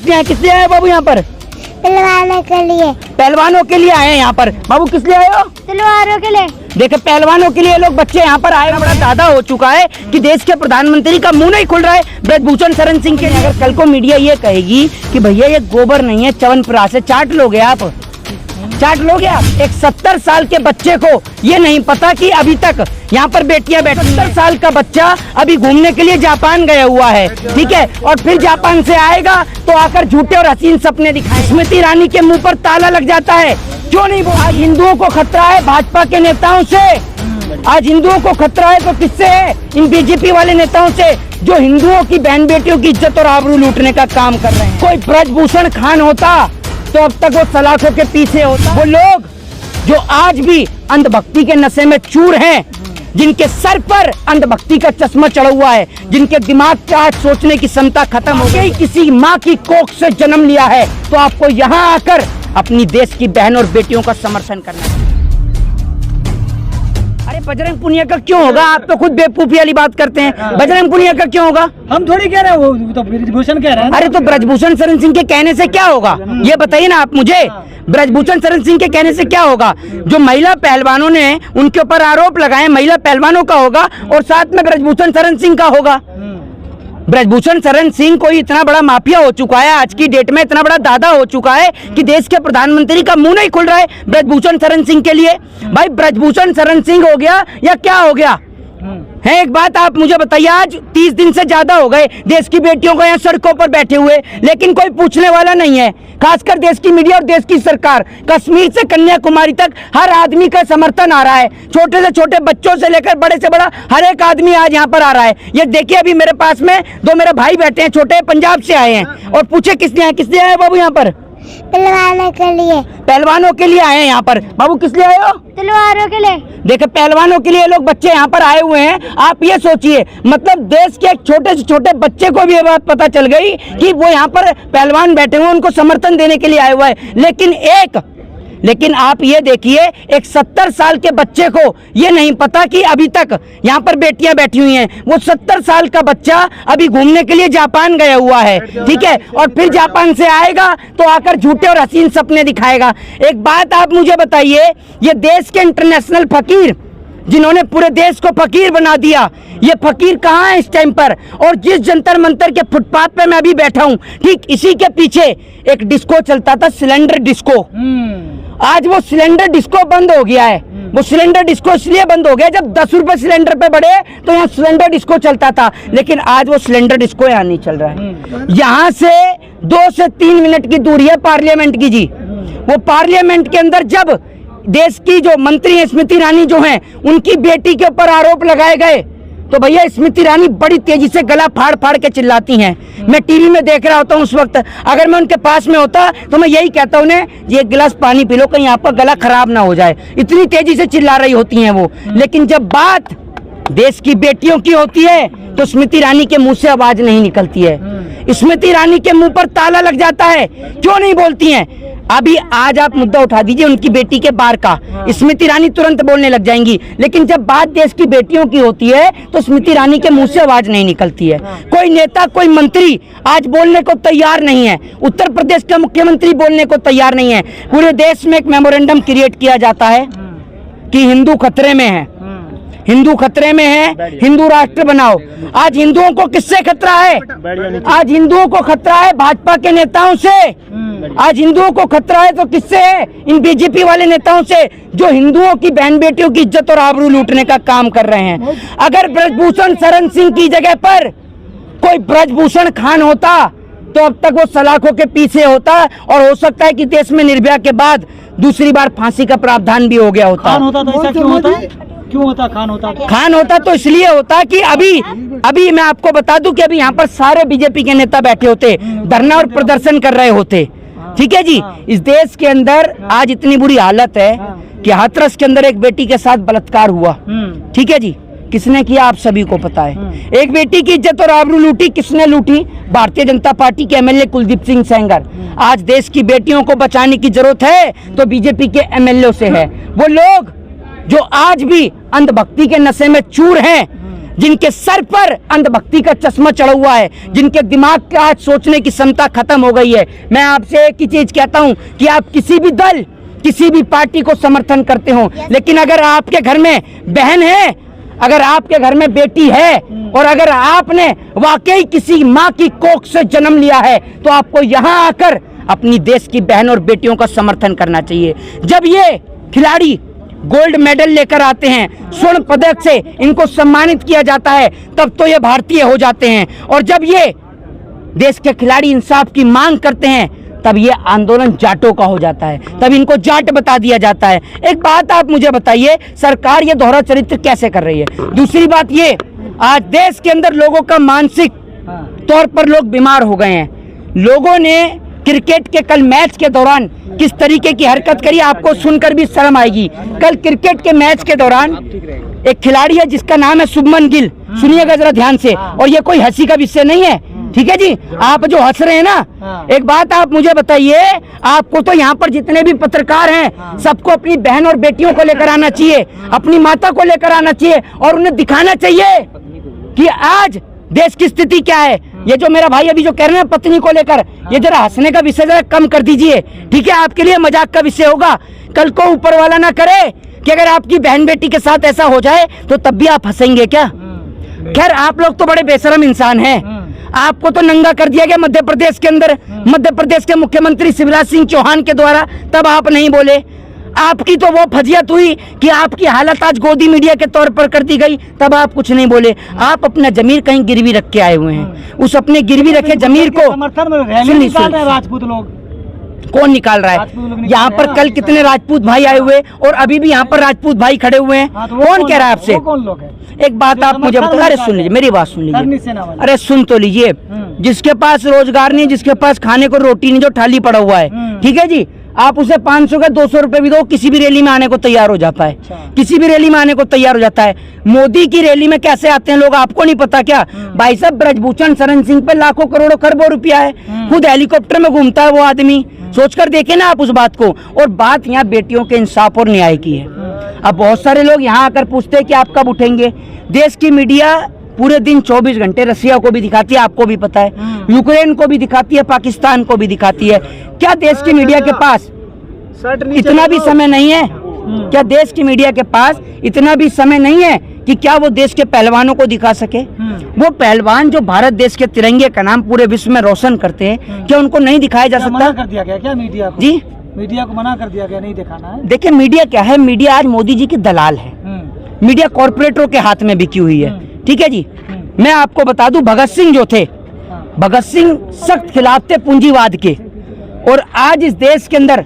किस लिए आए बाबू यहाँ पर? पहलवानों के लिए। पहलवानों के लिए आए हैं यहाँ पर। बाबू किस लिए आए हो? तलवारों के लिए। देखो पहलवानों के लिए लोग बच्चे यहाँ पर आए। बड़ा दादा हो चुका है कि देश के प्रधानमंत्री का मुंह नहीं खुल रहा है ब्रजभूषण शरण सिंह के लिए। अगर कल को मीडिया ये कहेगी कि भैया ये गोबर नहीं है च्यवनप्राश है, चाट लोगे आप? चाट लोगे आप? एक 70 साल के बच्चे को ये नहीं पता कि अभी तक यहाँ पर बेटियां बैठी। 70 साल का बच्चा अभी घूमने के लिए जापान गया हुआ है, ठीक है, और फिर जापान से आएगा तो आकर झूठे और हसीन सपने दिखाए। स्मृति ईरानी के मुंह पर ताला लग जाता है। क्यों नहीं बोला? आज हिंदुओं को खतरा है भाजपा के नेताओं से। आज हिंदुओं को खतरा है तो किससे है? इन बीजेपी वाले नेताओं से जो हिंदुओं की बहन बेटियों की इज्जत और आबरू लूटने का काम कर रहे हैं। कोई ब्रजभूषण खान होता तो अब तक वो सलाखों के पीछे होता। वो लोग जो आज भी अंधभक्ति के नशे में चूर हैं, जिनके सर पर अंधभक्ति का चश्मा चढ़ा हुआ है, जिनके दिमाग का आज सोचने की क्षमता खत्म हो गई, किसी माँ की कोख से जन्म लिया है, तो आपको यहाँ आकर अपनी देश की बहन और बेटियों का समर्थन करना है। अरे बजरंग पुनिया का क्यों होगा? आप तो खुद बेवकूफी वाली बात करते हैं। बजरंग पुनिया का क्यों होगा? हम थोड़ी कह रहे हैं, वो तो ब्रजभूषण कह रहे हैं। अरे तो ब्रजभूषण शरण सिंह के कहने से क्या होगा ये बताइए ना आप मुझे। ब्रजभूषण शरण सिंह के कहने से क्या होगा? जो महिला पहलवानों ने उनके ऊपर आरोप लगाए महिला पहलवानों का होगा और साथ में ब्रजभूषण शरण सिंह का होगा। ब्रजभूषण शरण सिंह कोई इतना बड़ा माफिया हो चुका है, आज की डेट में इतना बड़ा दादा हो चुका है कि देश के प्रधानमंत्री का मुंह नहीं खुल रहा है ब्रजभूषण शरण सिंह के लिए। भाई ब्रजभूषण शरण सिंह हो गया या क्या हो गया है? एक बात आप मुझे बताइए, आज 30 दिन से ज्यादा हो गए देश की बेटियों को यहाँ सड़कों पर बैठे हुए, लेकिन कोई पूछने वाला नहीं है। खासकर देश की मीडिया और देश की सरकार, कश्मीर से कन्याकुमारी तक हर आदमी का समर्थन आ रहा है। छोटे से छोटे बच्चों से लेकर बड़े से बड़ा हर एक आदमी आज यहाँ पर आ रहा है। ये देखिए अभी मेरे पास में 2 मेरे भाई बैठे हैं, छोटे पंजाब से आए हैं और पूछे किस लिए आए बाबू यहाँ पर? पहलवानों के लिए। पहलवानों के लिए आए हैं यहाँ पर। बाबू किस लिए आए हो? तलवारों के लिए। देखो पहलवानों के लिए लोग बच्चे यहाँ पर आए हुए हैं। आप ये सोचिए, मतलब देश के एक छोटे से छोटे बच्चे को भी ये बात पता चल गई कि वो यहाँ पर पहलवान बैठे हुए उनको समर्थन देने के लिए आए हुए हैं। लेकिन आप ये देखिए, एक 70 साल के बच्चे को ये नहीं पता कि अभी तक यहाँ पर बेटियां बैठी हुई हैं। वो 70 साल का बच्चा अभी घूमने के लिए जापान गया हुआ है, ठीक है, और फिर जापान से आएगा तो आकर झूठे और हसीन सपने दिखाएगा। एक बात आप मुझे बताइए, ये देश के इंटरनेशनल फकीर जिन्होंने पूरे देश को फकीर बना दिया, ये फकीर कहाँ है इस टाइम पर? और जिस जंतर मंतर के फुटपाथ पे मैं अभी बैठा हूँ, ठीक इसी के पीछे एक डिस्को चलता था, सिलेंडर डिस्को। आज वो सिलेंडर डिस्को बंद हो गया है। वो सिलेंडर डिस्को इसलिए बंद हो गया, जब 10 रुपए सिलेंडर पे बढ़े तो यहाँ सिलेंडर डिस्को चलता था, लेकिन आज वो सिलेंडर डिस्को यहाँ नहीं चल रहा है। यहाँ से 2 से 3 मिनट की दूरी है पार्लियामेंट की जी। वो पार्लियामेंट के अंदर जब देश की जो मंत्री स्मृति ईरानी जो हैं, उनकी बेटी के ऊपर आरोप लगाए गए, तो भैया स्मृति ईरानी बड़ी तेजी से गला फाड़ फाड़ के चिल्लाती हैं। मैं टीवी में देख रहा होता हूँ उस वक्त, अगर मैं उनके पास में होता तो मैं यही कहता उन्हें, ये एक गिलास पानी पी लो, कहीं आपका गला खराब ना हो जाए। इतनी तेजी से चिल्ला रही होती हैं वो। लेकिन जब बात देश की बेटियों की होती है तो स्मृति ईरानी के मुंह से आवाज नहीं निकलती है। स्मृति ईरानी के मुंह पर ताला लग जाता है। क्यों नहीं बोलती हैं? अभी आज आप मुद्दा उठा दीजिए उनकी बेटी के बार का, स्मृति ईरानी तुरंत बोलने लग जाएंगी। लेकिन जब बात देश की बेटियों की होती है तो स्मृति ईरानी के मुंह से आवाज नहीं निकलती है। कोई नेता, कोई मंत्री आज बोलने को तैयार नहीं है। उत्तर प्रदेश का मुख्यमंत्री बोलने को तैयार नहीं है। पूरे देश में एक मेमोरेंडम क्रिएट किया जाता है कि हिंदू खतरे में है, हिंदू खतरे में है, हिंदू राष्ट्र बनाओ। आज हिंदुओं को किससे खतरा है? आज हिंदुओं को खतरा है भाजपा के नेताओं से। आज हिंदुओं को खतरा है तो किससे है? इन बीजेपी वाले नेताओं से जो हिंदुओं की बहन बेटियों की इज्जत और आबरू लूटने का काम कर रहे हैं। अगर ब्रजभूषण शरण सिंह की जगह पर कोई ब्रजभूषण खान होता तो अब तक वो सलाखों के पीछे होता, और हो सकता है कि देश में निर्भया के बाद दूसरी बार फांसी का प्रावधान भी हो गया होता। खान होता तो ऐसा क्यों होता? क्यों होता खान होता? खान होता तो इसलिए होता कि अभी मैं आपको बता दूं कि अभी यहाँ पर सारे बीजेपी के नेता बैठे होते, धरना और प्रदर्शन कर रहे होते। ठीक है जी। इस देश के अंदर आज इतनी बुरी हालत है कि हाथरस के अंदर एक बेटी के साथ बलात्कार हुआ। ठीक है जी। किसने किया आप सभी को पता है। एक बेटी की इज्जत और आबरू लूटी, किसने लूटी? भारतीय जनता पार्टी के एमएलए कुलदीप सिंह सेंगर। आज देश की बेटियों को बचाने की जरूरत है तो बीजेपी के एमएलए से है। वो लोग जो आज भी अंधभक्ति के नशे में चूर हैं, जिनके सर पर अंधभक्ति का चश्मा चढ़ा हुआ है, जिनके दिमाग का आज सोचने की क्षमता खत्म हो गई है। मैं आपसे एक ही चीज कहता हूं कि आप किसी भी दल, किसी भी पार्टी को समर्थन करते हो, लेकिन अगर आपके घर में बहन है, अगर आपके घर में बेटी है और अगर आपने वाकई किसी माँ की कोख से जन्म लिया है तो आपको यहाँ आकर अपनी देश की बहन और बेटियों का समर्थन करना चाहिए। जब ये खिलाड़ी गोल्ड मेडल लेकर आते हैं, स्वर्ण पदक से इनको सम्मानित किया जाता है, तब तो ये भारतीय हो जाते हैं। और जब ये देश के खिलाड़ी इंसाफ की मांग करते हैं तब ये आंदोलन जाटों का हो जाता है, तब इनको जाट बता दिया जाता है। एक बात आप मुझे बताइए, सरकार ये दोहरा चरित्र कैसे कर रही है? दूसरी बात ये, आज देश के अंदर लोगों का मानसिक तौर पर लोग बीमार हो गए हैं। लोगों ने क्रिकेट के कल मैच के दौरान किस तरीके की हरकत करी, आपको सुनकर भी शर्म आएगी। कल क्रिकेट के मैच के दौरान एक खिलाड़ी है जिसका नाम है शुभमन गिल, सुनिएगा जरा ध्यान से, और ये कोई हंसी का विषय नहीं है, ठीक है जी? आप जो हंस रहे हैं ना, एक बात आप मुझे बताइए, आपको तो यहाँ पर जितने भी पत्रकार हैं सबको अपनी बहन और बेटियों को लेकर आना चाहिए, अपनी माता को लेकर आना चाहिए और उन्हें दिखाना चाहिए कि आज देश की स्थिति क्या है। ये जो मेरा भाई अभी जो कह रहे हैं पत्नी को लेकर, ये जरा हंसने का विषय जरा कम कर दीजिए, ठीक है? आपके लिए मजाक का विषय होगा, कल को ऊपर वाला ना करे कि अगर आपकी बहन बेटी के साथ ऐसा हो जाए तो तब भी आप हंसेंगे क्या? खैर, आप लोग तो बड़े बेशरम इंसान हैं। आपको तो नंगा कर दिया गया मध्य प्रदेश के अंदर, मध्य प्रदेश के मुख्यमंत्री शिवराज सिंह चौहान के द्वारा, तब आप नहीं बोले। आपकी तो वो फजियत हुई कि आपकी हालत आज गोदी मीडिया के तौर पर कर दी गई, तब आप कुछ नहीं बोले। आप अपना जमीर कहीं गिरवी रख के आए हुए हैं, उस अपने गिरवी रखे जमीर को राजपूत लोग कौन निकाल रहा है? यहाँ पर कल कितने राजपूत भाई आए हुए और अभी भी यहाँ पर राजपूत भाई खड़े हुए हैं। कौन कह रहा है आपसे? कौन लोग हैं? एक बात आप मुझे बता, अरे सुन लीजिए, मेरी बात सुन लीजिए, अरे सुन तो लीजिए। जिसके पास रोजगार नहीं, जिसके पास खाने को रोटी नहीं, जो थाली पड़ा हुआ है, ठीक है जी, आप उसे 500 के 200 रुपए भी दो, किसी भी रैली में आने को तैयार हो जाता है, किसी भी रैली में आने को तैयार हो जाता है। मोदी की रैली में कैसे आते हैं लोग, आपको नहीं पता क्या? भाई साहब, ब्रजभूषण शरण सिंह पे लाखों करोड़ों खरबों रुपया है, खुद हेलीकॉप्टर में घूमता है वो आदमी, सोचकर देखे ना आप उस बात को। और बात यहाँ बेटियों के इंसाफ और न्याय की है। अब बहुत सारे लोग यहाँ आकर पूछते हैं कि आप कब उठेंगे। देश की मीडिया पूरे दिन 24 घंटे रसिया को भी दिखाती है, आपको भी पता है, यूक्रेन को भी दिखाती है, पाकिस्तान को भी दिखाती है। क्या देश की मीडिया के पास इतना भी समय नहीं है? क्या देश की मीडिया के पास इतना भी समय नहीं है कि क्या वो देश के पहलवानों को दिखा सके? वो पहलवान जो भारत देश के तिरंगे का नाम पूरे विश्व में रोशन करते हैं, क्या उनको नहीं दिखाया जा सकता? मना कर दिया गया क्या मीडिया को? जी, मीडिया को मना कर दिया गया, नहीं दिखाना है। देखिए, मीडिया क्या है? मीडिया आज मोदी जी की दलाल है, मीडिया कॉर्पोरेटरों के हाथ में बिकी हुई है, ठीक है जी। मैं आपको बता दूं, भगत सिंह जो थे, भगत सिंह सख्त खिलाफ थे पूंजीवाद के, और आज इस देश के अंदर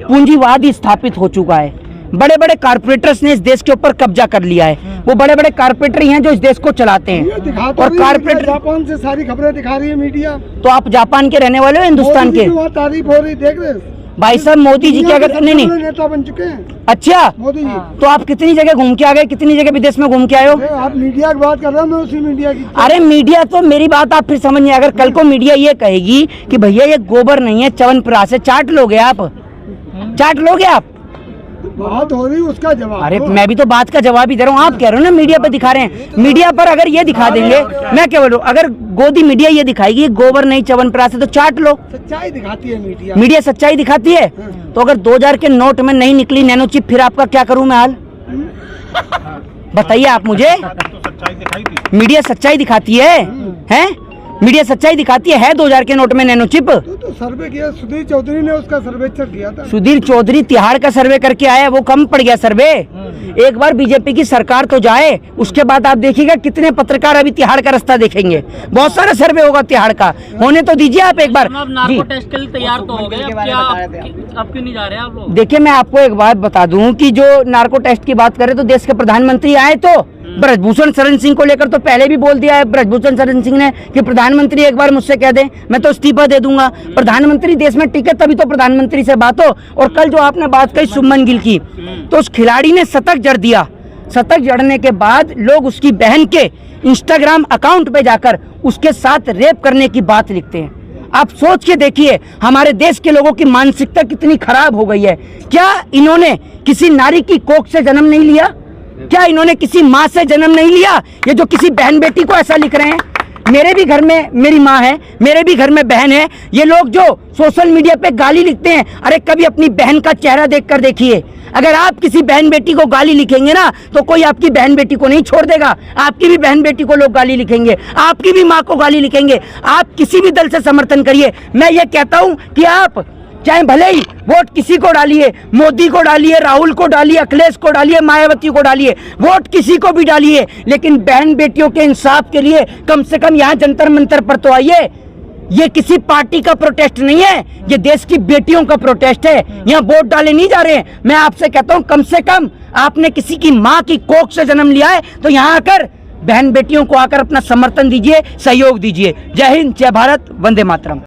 पूंजीवाद ही स्थापित हो चुका है। बड़े बड़े कारपोरेटर्स ने इस देश के ऊपर कब्जा कर लिया है। वो बड़े बड़े कारपोरेटर ही हैं जो इस देश को चलाते हैं। और कारपोरेटर जापान से सारी खबरें दिखा रही है मीडिया। तो आप जापान के रहने वाले हो, हिंदुस्तान के? तारीफ हो रही, देख रहे भाई साहब, मोदी जी क्या करते? नहीं, नेता बन चुके हैं। अच्छा, मोदी जी। तो आप कितनी जगह घूम के आ गए, कितनी जगह विदेश में घूम के आए हो? आप मीडिया की बात कर रहे हो, मैं उसी मीडिया की। अरे मीडिया तो, मेरी बात आप फिर समझिए, अगर कल को मीडिया ये कहेगी कि भैया ये गोबर नहीं है च्यवनप्राश है, चाट लोगे आप? चाट लोगे आप? बात हो रही, उसका जवाब। अरे मैं भी तो बात का जवाब ही दे रहा हूँ। आप कह रहे हो ना मीडिया पे दिखा रहे हैं, मीडिया पर अगर ये दिखा देंगे, मैं क्या बोलूं, अगर गोदी मीडिया ये दिखाएगी गोबर नहीं च्यवनप्राश है तो चाट लो। सच्चाई दिखाती है मीडिया। मीडिया सच्चाई दिखाती है। तो अगर 2000 के नोट में नहीं निकली नैनो चिप, फिर आपका क्या करूं मैं हाल? बताइए आप मुझे। मीडिया सच्चाई दिखाती है, हैं? मीडिया सच्चाई दिखाती है 2000 के नोट में नैनो चिप। तो सर्वे किया, सुधीर चौधरी ने उसका सर्वेक्षण किया था। सुधीर चौधरी तिहाड़ का सर्वे करके आया, वो कम पड़ गया सर्वे। एक बार बीजेपी की सरकार तो जाए, उसके बाद आप देखिएगा कितने पत्रकार अभी तिहाड़ का रास्ता देखेंगे। बहुत सारा सर्वे होगा तिहाड़ का, होने तो दीजिए आप एक बार। नार्को टेस्ट के लिए तैयार तो हो गए, अब क्यों नहीं जा रहे आप लोग? देखिए, मैं आपको एक बात बता दूं कि जो नार्को टेस्ट की बात करें तो देश के प्रधानमंत्री आए, तो ब्रजभूषण शरण सिंह को लेकर तो पहले भी बोल दिया है ब्रजभूषण शरण सिंह ने कि प्रधानमंत्री एक बार मुझसे कह दें, मैं तो इस्तीफा दे दूंगा। प्रधानमंत्री देश में टिके तभी तो प्रधानमंत्री से बात हो। और कल जो आपने बात कही शुभमन गिल की, तो उस खिलाड़ी ने शतक जड़ दिया। शतक जड़ने के बाद लोग उसकी बहन के इंस्टाग्राम अकाउंट पे जाकर उसके साथ रेप करने की बात लिखते हैं। आप सोच के देखिए, हमारे देश के लोगों की मानसिकता कितनी खराब हो गई है। क्या इन्होंने किसी नारी की कोख से जन्म नहीं लिया? क्या इन्होंने किसी माँ से जन्म नहीं लिया? ये जो किसी बहन बेटी को ऐसा लिख रहे हैं। मेरे भी घर में मेरी माँ है, मेरे भी घर में बहन है। ये लोग जो सोशल मीडिया पे गाली लिखते हैं, अरे कभी अपनी बहन का चेहरा देखकर देखिए। अगर आप किसी बहन बेटी को गाली लिखेंगे ना, तो कोई आपकी बहन बेटी को नहीं छोड़ देगा। आपकी भी बहन बेटी को लोग गाली लिखेंगे, आपकी भी माँ को गाली लिखेंगे। आप किसी भी दल से समर्थन करिए। मैं ये कहता हूँ कि आप चाहे भले ही वोट किसी को डालिए, मोदी को डालिए, राहुल को डालिए, अखिलेश को डालिए, मायावती को डालिए, वोट किसी को भी डालिए, लेकिन बहन बेटियों के इंसाफ के लिए कम से कम यहाँ जंतर मंतर पर तो आइए। ये किसी पार्टी का प्रोटेस्ट नहीं है, ये देश की बेटियों का प्रोटेस्ट है। यहाँ वोट डाले नहीं जा रहे हैं। मैं आपसे कहता हूँ, कम से कम आपने किसी की माँ की कोख से जन्म लिया है तो यहाँ आकर बहन बेटियों को आकर अपना समर्थन दीजिए, सहयोग दीजिए। जय हिंद, जय भारत, वंदे मातरम।